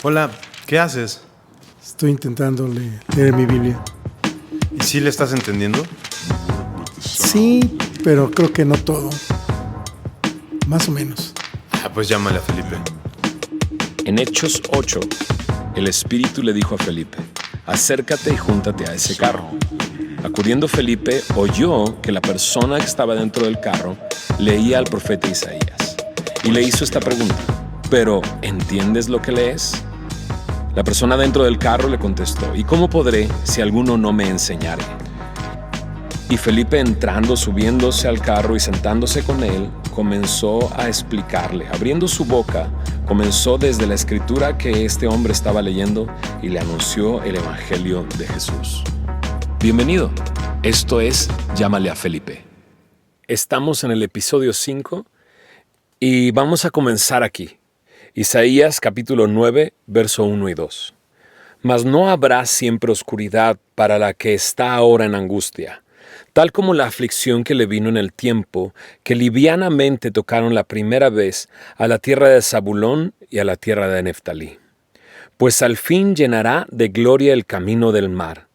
Hola, ¿qué haces? Estoy intentando leer mi Biblia. ¿Y sí le estás entendiendo? Sí, pero creo que no todo. Más o menos. Pues llámale a Felipe. En Hechos 8, el Espíritu le dijo a Felipe: acércate y júntate a ese carro. Acudiendo Felipe, oyó que la persona que estaba dentro del carro leía al profeta Isaías y le hizo esta pregunta: ¿pero entiendes lo que lees? La persona dentro del carro le contestó: ¿y cómo podré si alguno no me enseñare? Y Felipe, entrando, subiéndose al carro y sentándose con él, comenzó a explicarle. Abriendo su boca, comenzó desde la escritura que este hombre estaba leyendo y le anunció el evangelio de Jesús. Bienvenido. Esto es Llámale a Felipe. Estamos en el episodio 5 y vamos a comenzar aquí. Isaías capítulo 9, verso 1 y 2. Mas no habrá siempre oscuridad para la que está ahora en angustia, tal como la aflicción que le vino en el tiempo que livianamente tocaron la primera vez a la tierra de Zabulón y a la tierra de Neftalí. Pues al fin llenará de gloria el camino del mar,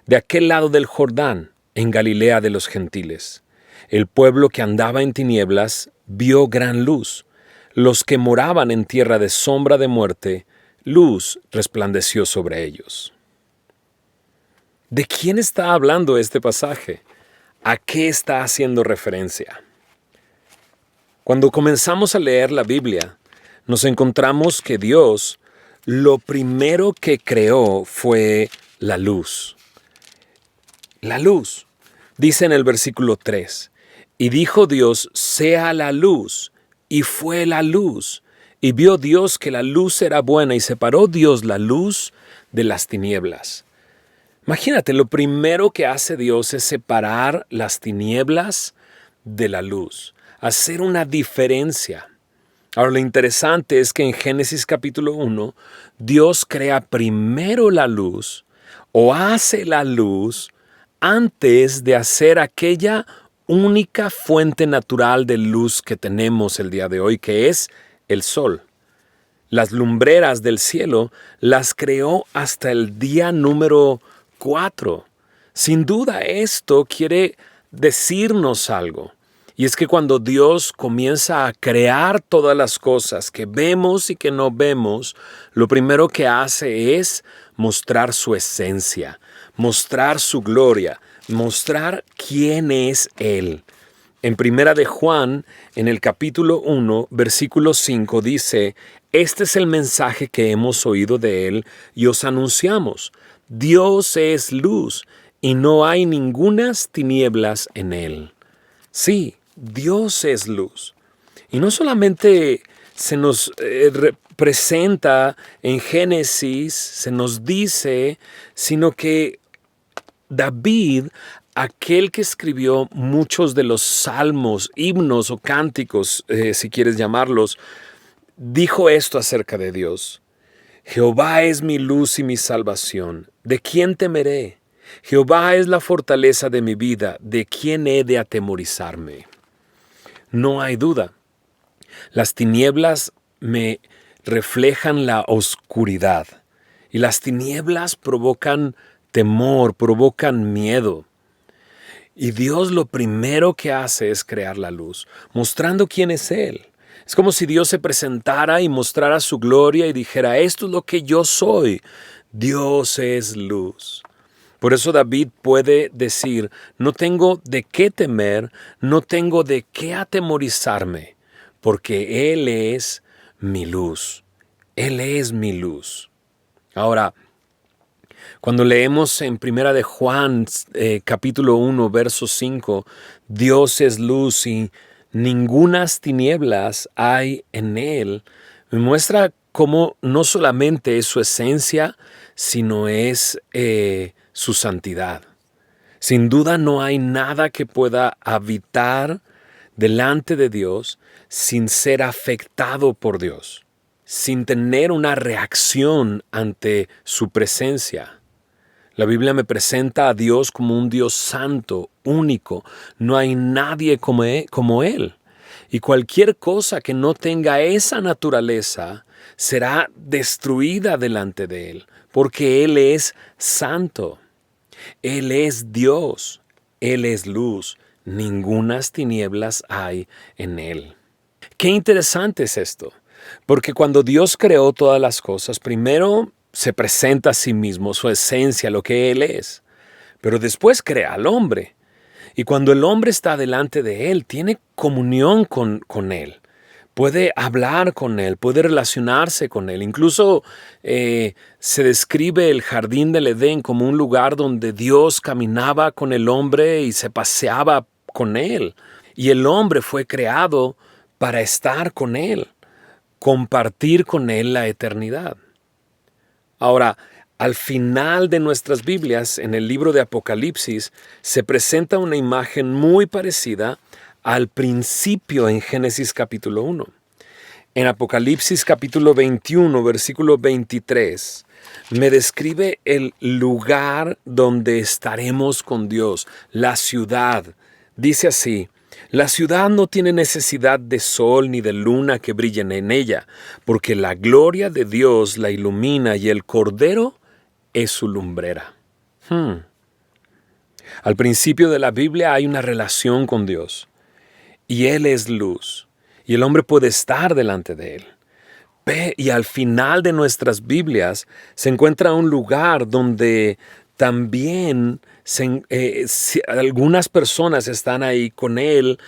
de aquel lado del Jordán, en Galilea de los gentiles. El pueblo que andaba en tinieblas vio gran luz. Los que moraban en tierra de sombra de muerte, luz resplandeció sobre ellos. ¿De quién está hablando este pasaje? ¿A qué está haciendo referencia? Cuando comenzamos a leer la Biblia, nos encontramos que Dios lo primero que creó fue la luz. La luz. Dice en el versículo 3, y dijo Dios: sea la luz, y fue la luz. Y vio Dios que la luz era buena, y separó Dios la luz de las tinieblas. Imagínate, lo primero que hace Dios es separar las tinieblas de la luz, hacer una diferencia. Ahora, lo interesante es que en Génesis capítulo 1, Dios crea primero la luz, o hace la luz, antes de hacer aquella única fuente natural de luz que tenemos el día de hoy, que es el sol. Las lumbreras del cielo las creó hasta el día número 4. Sin duda esto quiere decirnos algo. Y es que cuando Dios comienza a crear todas las cosas que vemos y que no vemos, lo primero que hace es mostrar su esencia, mostrar su gloria, mostrar quién es Él. En Primera de Juan, en el capítulo 1, versículo 5, dice: este es el mensaje que hemos oído de Él y os anunciamos. Dios es luz y no hay ningunas tinieblas en Él. Sí, Dios es luz. Y no solamente se nos presenta en Génesis, se nos dice, sino que David, aquel que escribió muchos de los salmos, himnos o cánticos, si quieres llamarlos, dijo esto acerca de Dios: Jehová es mi luz y mi salvación, ¿de quién temeré? Jehová es la fortaleza de mi vida, ¿de quién he de atemorizarme? No hay duda, las tinieblas me reflejan la oscuridad, y las tinieblas provocan temor, provocan miedo. Y Dios lo primero que hace es crear la luz, mostrando quién es Él. Es como si Dios se presentara y mostrara su gloria y dijera: esto es lo que yo soy. Dios es luz. Por eso David puede decir: no tengo de qué temer, no tengo de qué atemorizarme, porque Él es mi luz. Él es mi luz. Ahora, cuando leemos en Primera de Juan, capítulo 1, verso 5, Dios es luz y ningunas tinieblas hay en Él, me muestra cómo no solamente es su esencia, sino es su santidad. Sin duda no hay nada que pueda habitar delante de Dios sin ser afectado por Dios, sin tener una reacción ante su presencia. La Biblia me presenta a Dios como un Dios santo, único. No hay nadie como Él. Y cualquier cosa que no tenga esa naturaleza será destruida delante de Él, porque Él es santo. Él es Dios. Él es luz. Ningunas tinieblas hay en Él. Qué interesante es esto, porque cuando Dios creó todas las cosas, primero se presenta a sí mismo, su esencia, lo que Él es, pero después crea al hombre. Y cuando el hombre está delante de Él, tiene comunión con Él. Puede hablar con Él, puede relacionarse con Él. Incluso se describe el jardín del Edén como un lugar donde Dios caminaba con el hombre y se paseaba con Él. Y el hombre fue creado para estar con Él, compartir con Él la eternidad. Ahora, al final de nuestras Biblias, en el libro de Apocalipsis, se presenta una imagen muy parecida al principio en Génesis capítulo 1. En Apocalipsis capítulo 21, versículo 23, me describe el lugar donde estaremos con Dios, la ciudad. Dice así: la ciudad no tiene necesidad de sol ni de luna que brillen en ella, porque la gloria de Dios la ilumina y el Cordero es su lumbrera. Al principio de la Biblia hay una relación con Dios, y Él es luz, y el hombre puede estar delante de Él. Y al final de nuestras Biblias se encuentra un lugar donde también algunas personas están ahí con Él,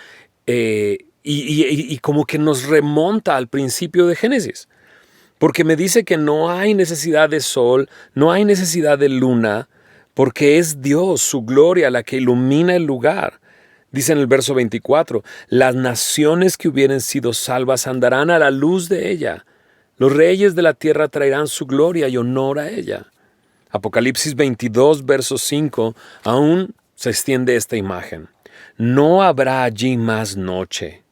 y como que nos remonta al principio de Génesis. Porque me dice que no hay necesidad de sol, no hay necesidad de luna, porque es Dios, su gloria, la que ilumina el lugar. Dice en el verso 24, las naciones que hubieren sido salvas andarán a la luz de ella. Los reyes de la tierra traerán su gloria y honor a ella. Apocalipsis 22, verso 5, aún se extiende esta imagen. No habrá allí más noche.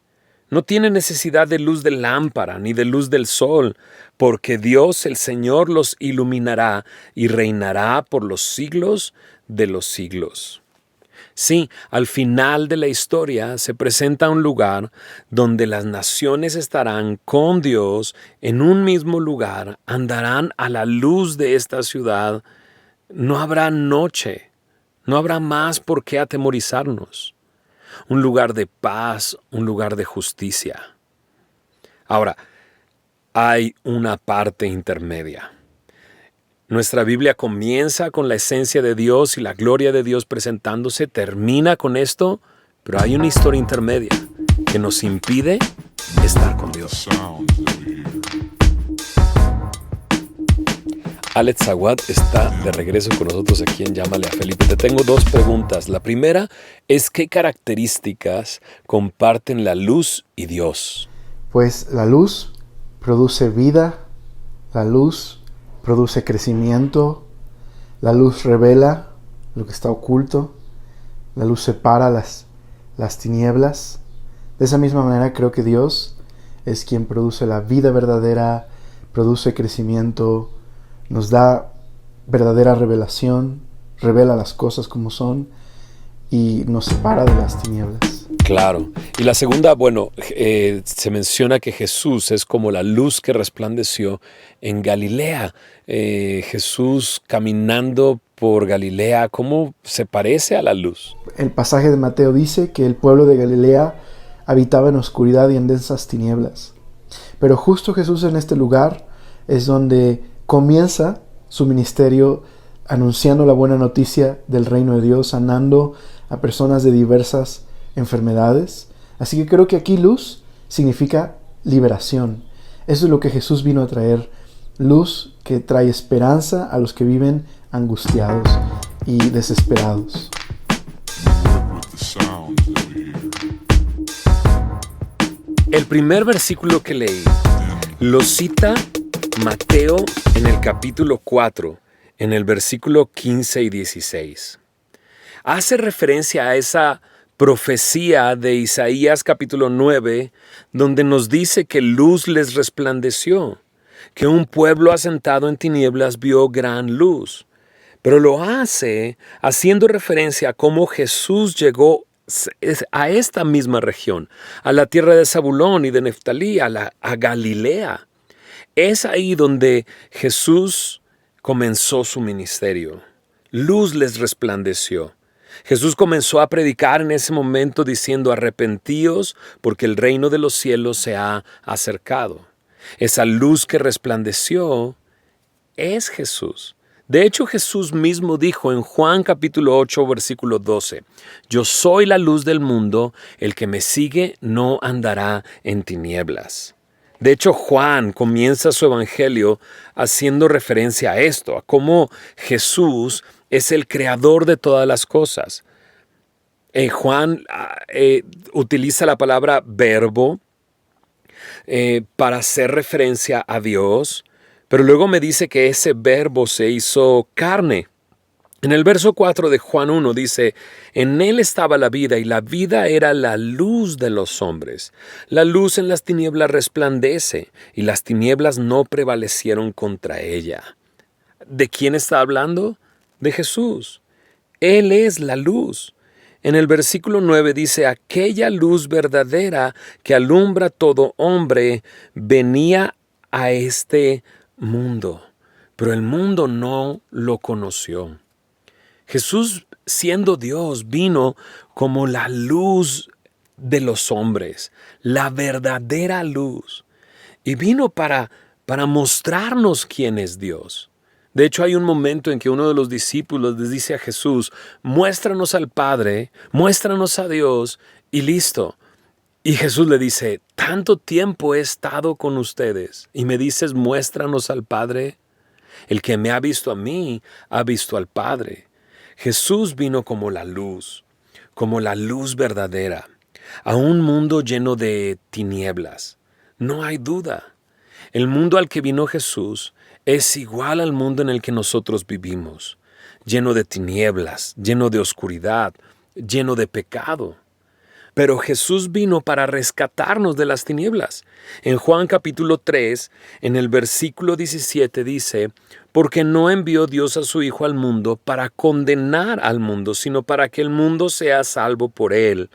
No tiene necesidad de luz de lámpara ni de luz del sol, porque Dios el Señor los iluminará y reinará por los siglos de los siglos. Sí, al final de la historia se presenta un lugar donde las naciones estarán con Dios en un mismo lugar, andarán a la luz de esta ciudad. No habrá noche, no habrá más por qué atemorizarnos. Un lugar de paz, un lugar de justicia. Ahora, hay una parte intermedia. Nuestra Biblia comienza con la esencia de Dios y la gloria de Dios presentándose, termina con esto, pero hay una historia intermedia que nos impide estar con Dios. Alex Aguad está de regreso con nosotros aquí en Llámale a Felipe. Te tengo dos preguntas. La primera es: ¿qué características comparten la luz y Dios? Pues la luz produce vida, la luz produce crecimiento, la luz revela lo que está oculto, la luz separa las tinieblas. De esa misma manera creo que Dios es quien produce la vida verdadera, produce crecimiento, nos da verdadera revelación, revela las cosas como son y nos separa de las tinieblas. Claro. Y la segunda, se menciona que Jesús es como la luz que resplandeció en Galilea. Jesús caminando por Galilea, ¿cómo se parece a la luz? El pasaje de Mateo dice que el pueblo de Galilea habitaba en oscuridad y en densas tinieblas. Pero justo Jesús en este lugar es donde comienza su ministerio anunciando la buena noticia del reino de Dios, sanando a personas de diversas enfermedades. Así que creo que aquí luz significa liberación. Eso es lo que Jesús vino a traer. Luz que trae esperanza a los que viven angustiados y desesperados. El primer versículo que leí lo cita Mateo en el capítulo 4, en el versículo 15 y 16. Hace referencia a esa profecía de Isaías capítulo 9, donde nos dice que luz les resplandeció, que un pueblo asentado en tinieblas vio gran luz. Pero lo hace haciendo referencia a cómo Jesús llegó a esta misma región, a la tierra de Zabulón y de Neftalí, a Galilea. Es ahí donde Jesús comenzó su ministerio. Luz les resplandeció. Jesús comenzó a predicar en ese momento diciendo: arrepentíos porque el reino de los cielos se ha acercado. Esa luz que resplandeció es Jesús. De hecho, Jesús mismo dijo en Juan capítulo 8, versículo 12, yo soy la luz del mundo, el que me sigue no andará en tinieblas. De hecho, Juan comienza su evangelio haciendo referencia a esto, a cómo Jesús es el creador de todas las cosas. Juan utiliza la palabra verbo para hacer referencia a Dios, pero luego me dice que ese verbo se hizo carne. En el verso 4 de Juan 1 dice, en él estaba la vida y la vida era la luz de los hombres. La luz en las tinieblas resplandece y las tinieblas no prevalecieron contra ella. ¿De quién está hablando? De Jesús. Él es la luz. En el versículo 9 dice, aquella luz verdadera que alumbra todo hombre venía a este mundo, pero el mundo no lo conoció. Jesús, siendo Dios, vino como la luz de los hombres, la verdadera luz, y vino para mostrarnos quién es Dios. De hecho, hay un momento en que uno de los discípulos les dice a Jesús, muéstranos al Padre, muéstranos a Dios, y listo. Y Jesús le dice, tanto tiempo he estado con ustedes, y me dices, muéstranos al Padre. El que me ha visto a mí, ha visto al Padre. Jesús vino como la luz verdadera, a un mundo lleno de tinieblas. No hay duda. El mundo al que vino Jesús es igual al mundo en el que nosotros vivimos, lleno de tinieblas, lleno de oscuridad, lleno de pecado. Pero Jesús vino para rescatarnos de las tinieblas. En Juan capítulo 3, en el versículo 17 dice, porque no envió Dios a su Hijo al mundo para condenar al mundo, sino para que el mundo sea salvo por él.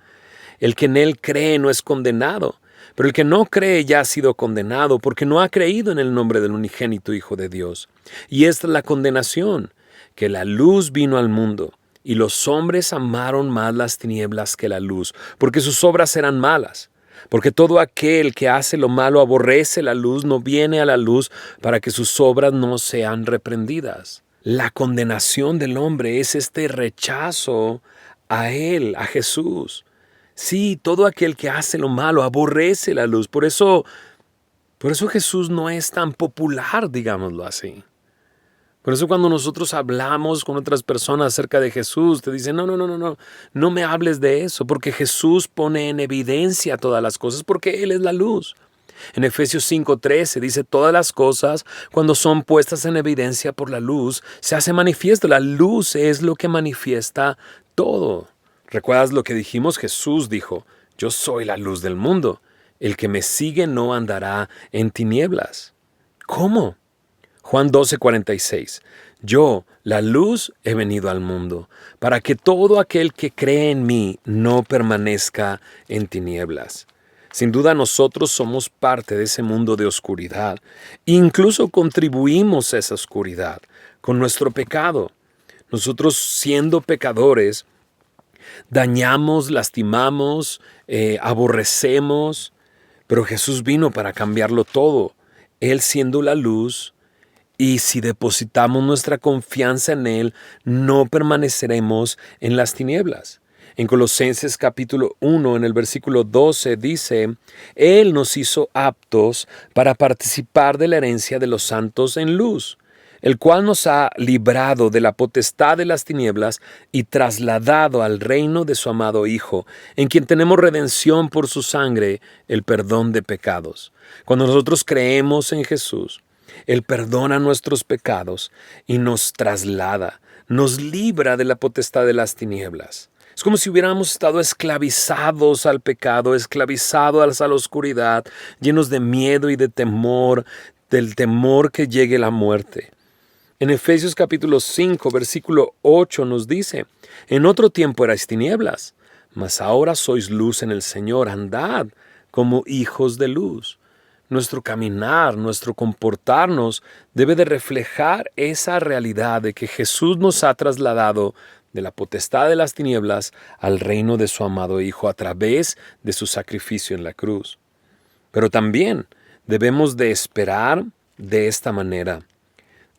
El que en él cree no es condenado, pero el que no cree ya ha sido condenado porque no ha creído en el nombre del unigénito Hijo de Dios. Y esta es la condenación, que la luz vino al mundo. Y los hombres amaron más las tinieblas que la luz, porque sus obras eran malas. Porque todo aquel que hace lo malo aborrece la luz, no viene a la luz para que sus obras no sean reprendidas. La condenación del hombre es este rechazo a él, a Jesús. Sí, todo aquel que hace lo malo aborrece la luz. Por eso Jesús no es tan popular, digámoslo así. Por eso cuando nosotros hablamos con otras personas acerca de Jesús, te dicen, no me hables de eso, porque Jesús pone en evidencia todas las cosas, porque Él es la luz. En Efesios 5:13 dice, todas las cosas, cuando son puestas en evidencia por la luz, se hace manifiesto. La luz es lo que manifiesta todo. ¿Recuerdas lo que dijimos? Jesús dijo, yo soy la luz del mundo. El que me sigue no andará en tinieblas. ¿Cómo? Juan 12:46. Yo, la luz, he venido al mundo, para que todo aquel que cree en mí no permanezca en tinieblas. Sin duda nosotros somos parte de ese mundo de oscuridad. Incluso contribuimos a esa oscuridad con nuestro pecado. Nosotros, siendo pecadores, dañamos, lastimamos, aborrecemos, pero Jesús vino para cambiarlo todo. Él siendo la luz, y si depositamos nuestra confianza en Él, no permaneceremos en las tinieblas. En Colosenses capítulo 1, en el versículo 12, dice, Él nos hizo aptos para participar de la herencia de los santos en luz, el cual nos ha librado de la potestad de las tinieblas y trasladado al reino de su amado Hijo, en quien tenemos redención por su sangre, el perdón de pecados. Cuando nosotros creemos en Jesús, Él perdona nuestros pecados y nos traslada, nos libra de la potestad de las tinieblas. Es como si hubiéramos estado esclavizados al pecado, esclavizados a la oscuridad, llenos de miedo y de temor, del temor que llegue la muerte. En Efesios capítulo 5, versículo 8 nos dice, en otro tiempo erais tinieblas, mas ahora sois luz en el Señor, andad como hijos de luz. Nuestro caminar, nuestro comportarnos debe de reflejar esa realidad de que Jesús nos ha trasladado de la potestad de las tinieblas al reino de su amado Hijo a través de su sacrificio en la cruz. Pero también debemos de esperar de esta manera,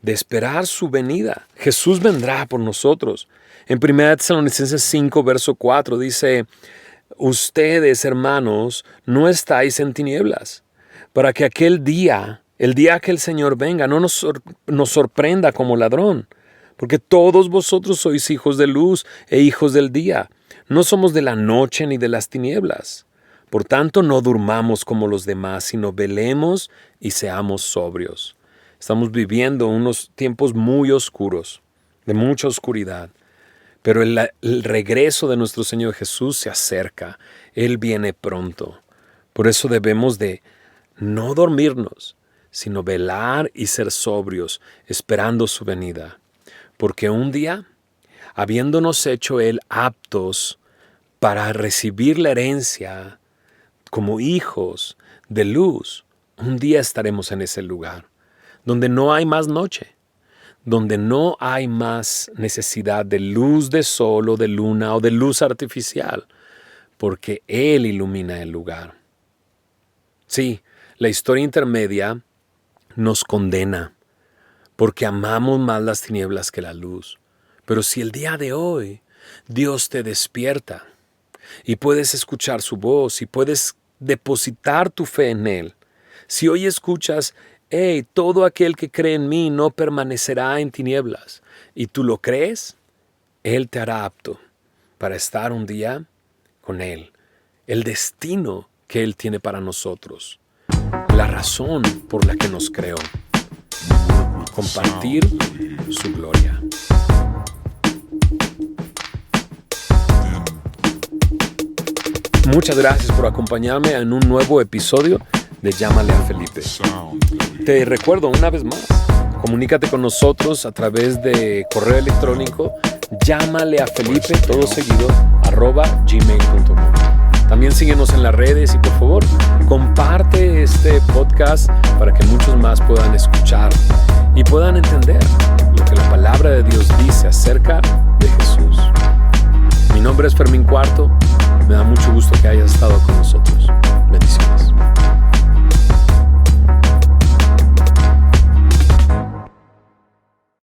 de esperar su venida. Jesús vendrá por nosotros. En 1 Tesalonicenses 5, verso 4 dice, ustedes, hermanos, no estáis en tinieblas, para que aquel día, el día que el Señor venga, no nos sorprenda como ladrón. Porque todos vosotros sois hijos de luz e hijos del día. No somos de la noche ni de las tinieblas. Por tanto, no durmamos como los demás, sino velemos y seamos sobrios. Estamos viviendo unos tiempos muy oscuros, de mucha oscuridad. Pero el regreso de nuestro Señor Jesús se acerca. Él viene pronto. Por eso debemos de no dormirnos, sino velar y ser sobrios, esperando su venida. Porque un día, habiéndonos hecho Él aptos para recibir la herencia como hijos de luz, un día estaremos en ese lugar, donde no hay más noche, donde no hay más necesidad de luz de sol o de luna o de luz artificial, porque Él ilumina el lugar. Sí, la historia intermedia nos condena, porque amamos más las tinieblas que la luz. Pero si el día de hoy Dios te despierta y puedes escuchar su voz y puedes depositar tu fe en Él, si hoy escuchas, todo aquel que cree en mí no permanecerá en tinieblas, y tú lo crees, Él te hará apto para estar un día con Él. El destino que Él tiene para nosotros, la razón por la que nos creó. Compartir su gloria. Muchas gracias por acompañarme en un nuevo episodio de Llámale a Felipe. Te recuerdo una vez más, comunícate con nosotros a través de correo electrónico llámaleafelipe, todo seguido, @gmail.com. También síguenos en las redes y por favor, comparte este podcast para que muchos más puedan escuchar y puedan entender lo que la palabra de Dios dice acerca de Jesús. Mi nombre es Fermín Cuarto. Me da mucho gusto que hayas estado con nosotros. Bendiciones.